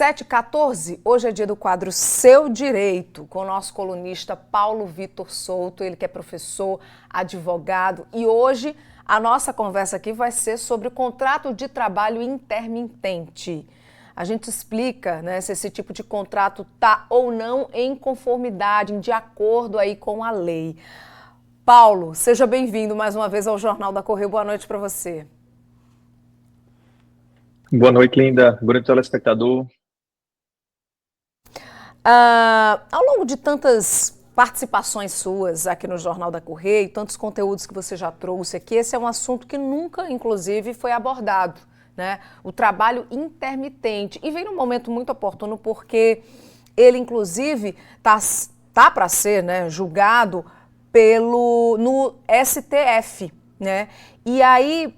7h14, hoje é dia do quadro Seu Direito, com o nosso colunista Paulo Vitor Souto, ele que é professor, advogado, e hoje a nossa conversa aqui vai ser sobre o contrato de trabalho intermitente. A gente explica, né, se esse tipo de contrato está ou não em conformidade, de acordo aí com a lei. Paulo, seja bem-vindo mais uma vez ao Jornal da Correio. Boa noite para você. Boa noite, Linda. Boa noite, telespectador. Ao longo de tantas participações suas aqui no Jornal da Correio, tantos conteúdos que você já trouxe aqui, esse é um assunto que nunca, inclusive, foi abordado, né? O trabalho intermitente. E vem num momento muito oportuno porque ele, inclusive, tá para ser, né, julgado no STF, né? E aí,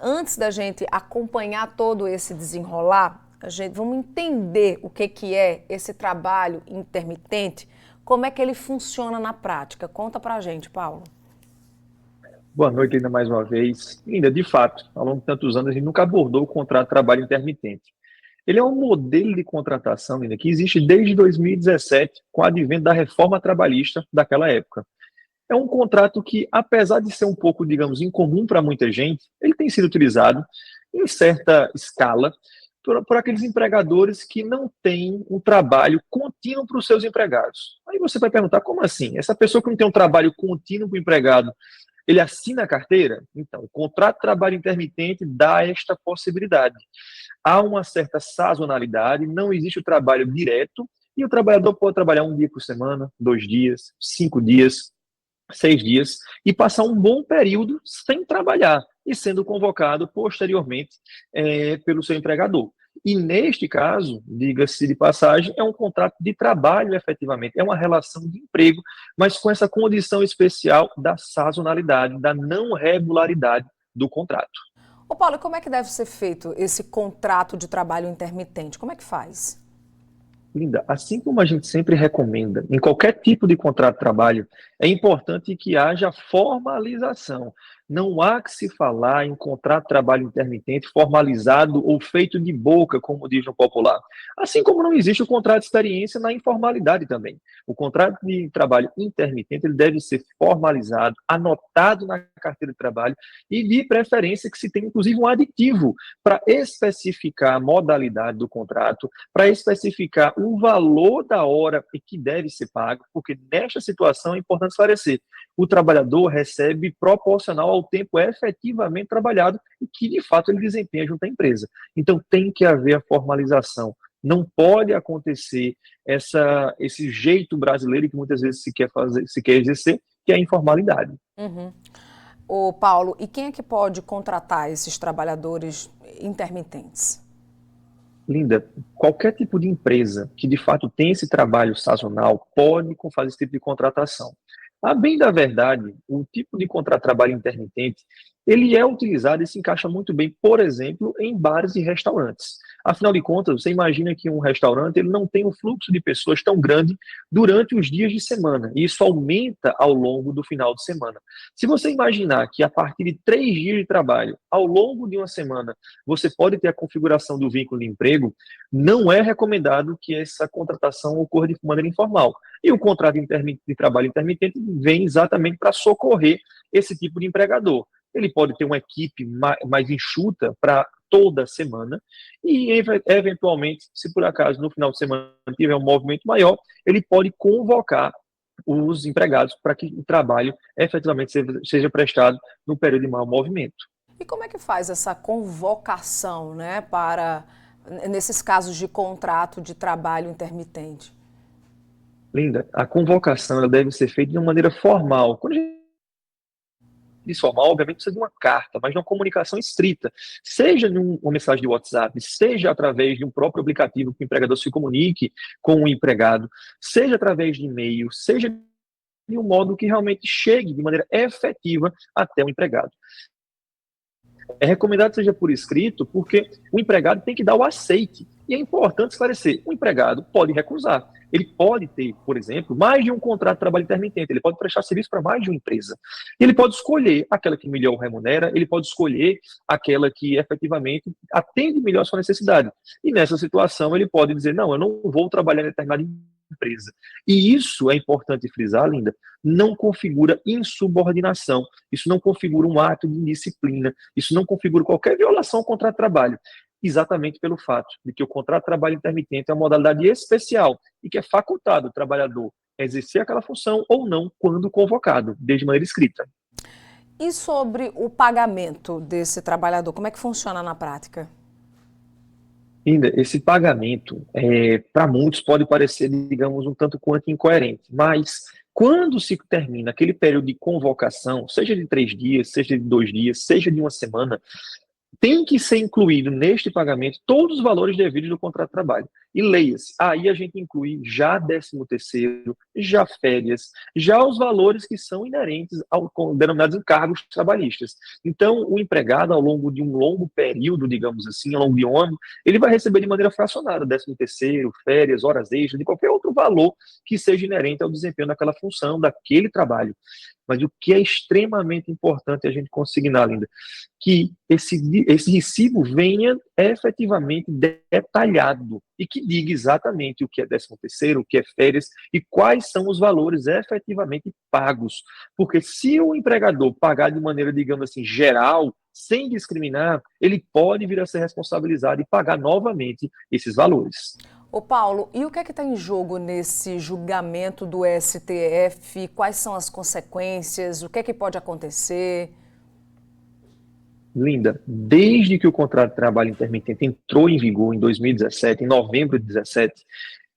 antes da gente acompanhar todo esse desenrolar, vamos entender o que é esse trabalho intermitente, como é que ele funciona na prática. Conta pra gente, Paulo. Boa noite, Linda, mais uma vez. Linda, de fato, ao longo de tantos anos, a gente nunca abordou o contrato de trabalho intermitente. Ele é um modelo de contratação, Linda, que existe desde 2017, com o advento da reforma trabalhista daquela época. É um contrato que, apesar de ser um pouco, digamos, incomum para muita gente, ele tem sido utilizado em certa escala por aqueles empregadores que não têm um trabalho contínuo para os seus empregados. Aí você vai perguntar, como assim? Essa pessoa que não tem um trabalho contínuo para o empregado, ele assina a carteira? Então, o contrato de trabalho intermitente dá esta possibilidade. Há uma certa sazonalidade, não existe o trabalho direto, e o trabalhador pode trabalhar um dia por semana, 2 dias, 5 dias, 6 dias, e passar um bom período sem trabalhar e sendo convocado posteriormente pelo seu empregador. E neste caso, diga-se de passagem, é um contrato de trabalho efetivamente, é uma relação de emprego, mas com essa condição especial da sazonalidade, da não regularidade do contrato. Ô Paulo, como é que deve ser feito esse contrato de trabalho intermitente? Como é que faz? Linda, assim como a gente sempre recomenda, em qualquer tipo de contrato de trabalho, é importante que haja formalização. Não há que se falar em contrato de trabalho intermitente formalizado ou feito de boca, como diz no popular. Assim como não existe o contrato de experiência na informalidade também. O contrato de trabalho intermitente ele deve ser formalizado, anotado na carteira de trabalho e, de preferência, que se tenha, inclusive, um aditivo para especificar a modalidade do contrato, para especificar o valor da hora que deve ser pago, porque nesta situação é importante esclarecer, o trabalhador recebe proporcional ao tempo efetivamente trabalhado e que, de fato, ele desempenha junto à empresa. Então, tem que haver a formalização. Não pode acontecer esse jeito brasileiro que muitas vezes se quer exercer, que é a informalidade. Uhum. Ô Paulo, e quem é que pode contratar esses trabalhadores intermitentes? Linda, qualquer tipo de empresa que de fato tem esse trabalho sazonal pode fazer esse tipo de contratação. A bem da verdade, o tipo de contrato de trabalho intermitente, ele é utilizado e se encaixa muito bem, por exemplo, em bares e restaurantes. Afinal de contas, você imagina que um restaurante ele não tem um fluxo de pessoas tão grande durante os dias de semana, e isso aumenta ao longo do final de semana. Se você imaginar que a partir de 3 dias de trabalho, ao longo de uma semana, você pode ter a configuração do vínculo de emprego, não é recomendado que essa contratação ocorra de maneira informal. E o contrato de trabalho intermitente vem exatamente para socorrer esse tipo de empregador. Ele pode ter uma equipe mais enxuta para toda semana e, eventualmente, se por acaso no final de semana tiver um movimento maior, ele pode convocar os empregados para que o trabalho efetivamente seja prestado no período de maior movimento. E como é que faz essa convocação, né, nesses casos de contrato de trabalho intermitente? Linda, a convocação ela deve ser feita de uma maneira formal. Quando a gente diz formal, obviamente precisa de uma carta, mas de uma comunicação escrita. Seja numa mensagem de WhatsApp, seja através de um próprio aplicativo que o empregador se comunique com o empregado, seja através de e-mail, seja de um modo que realmente chegue de maneira efetiva até o empregado. É recomendado que seja por escrito, porque o empregado tem que dar o aceite E é importante esclarecer, o empregado pode recusar. Ele pode ter, por exemplo, mais de um contrato de trabalho intermitente, ele pode prestar serviço para mais de uma empresa. E ele pode escolher aquela que melhor o remunera, ele pode escolher aquela que efetivamente atende melhor a sua necessidade. E nessa situação ele pode dizer, não, eu não vou trabalhar em determinada empresa. E isso é importante frisar, Linda, não configura insubordinação, isso não configura um ato de indisciplina, isso não configura qualquer violação ao contrato de trabalho, exatamente pelo fato de que o contrato de trabalho intermitente é uma modalidade especial e que é facultado o trabalhador exercer aquela função ou não quando convocado, desde maneira escrita. E sobre o pagamento desse trabalhador, como é que funciona na prática? Ainda, esse pagamento, para muitos, pode parecer, digamos, um tanto quanto incoerente, mas quando se termina aquele período de convocação, seja de 3 dias, seja de 2 dias, seja de uma semana, tem que ser incluído neste pagamento todos os valores devidos do contrato de trabalho. E leia-se, aí a gente inclui já 13º, já férias, já os valores que são inerentes ao denominados encargos trabalhistas. Então, o empregado, ao longo de um longo período, digamos assim, ao longo de um ano, ele vai receber de maneira fracionada 13º, férias, horas extras, de qualquer outro valor que seja inerente ao desempenho daquela função, daquele trabalho. Mas o que é extremamente importante a gente consignar, Linda, que esse recibo venha efetivamente detalhado e que diga exatamente o que é 13º, o que é férias e quais são os valores efetivamente pagos. Porque se o empregador pagar de maneira, digamos assim, geral, sem discriminar, ele pode vir a ser responsabilizado e pagar novamente esses valores. Ô Paulo, e o que é que está em jogo nesse julgamento do STF? Quais são as consequências? O que é que pode acontecer? Linda, desde que o contrato de trabalho intermitente entrou em vigor em 2017, em novembro de 2017,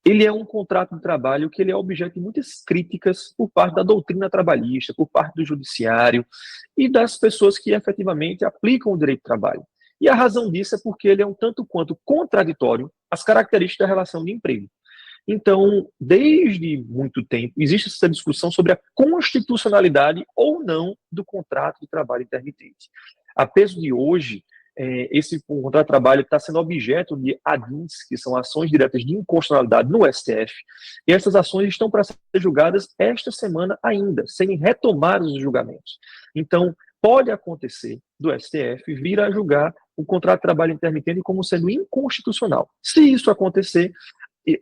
ele é um contrato de trabalho que ele é objeto de muitas críticas por parte da doutrina trabalhista, por parte do judiciário e das pessoas que efetivamente aplicam o direito do trabalho. E a razão disso é porque ele é um tanto quanto contraditório às características da relação de emprego. Então, desde muito tempo, existe essa discussão sobre a constitucionalidade ou não do contrato de trabalho intermitente. A peso de hoje, esse contrato de trabalho está sendo objeto de ADINs, que são ações diretas de inconstitucionalidade no STF, e essas ações estão para ser julgadas esta semana ainda, sem retomar os julgamentos. Então, pode acontecer do STF vir a julgar o contrato de trabalho intermitente como sendo inconstitucional. Se isso acontecer,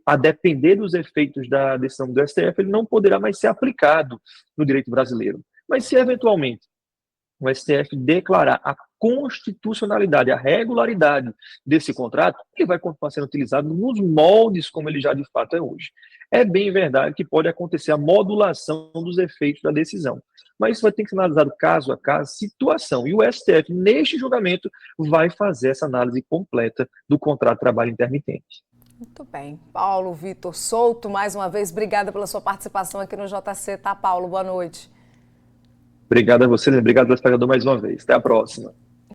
a depender dos efeitos da decisão do STF, ele não poderá mais ser aplicado no direito brasileiro. Mas se eventualmente o STF declarar a constitucionalidade, a regularidade desse contrato, ele vai continuar sendo utilizado nos moldes como ele já de fato é hoje. É bem verdade que pode acontecer a modulação dos efeitos da decisão, mas isso vai ter que ser analisado caso a caso, situação. E o STF, neste julgamento, vai fazer essa análise completa do contrato de trabalho intermitente. Muito bem. Paulo Vitor Souto, mais uma vez, obrigada pela sua participação aqui no JC, tá, Paulo? Boa noite. Obrigado a você, obrigado ao espectador mais uma vez. Até a próxima.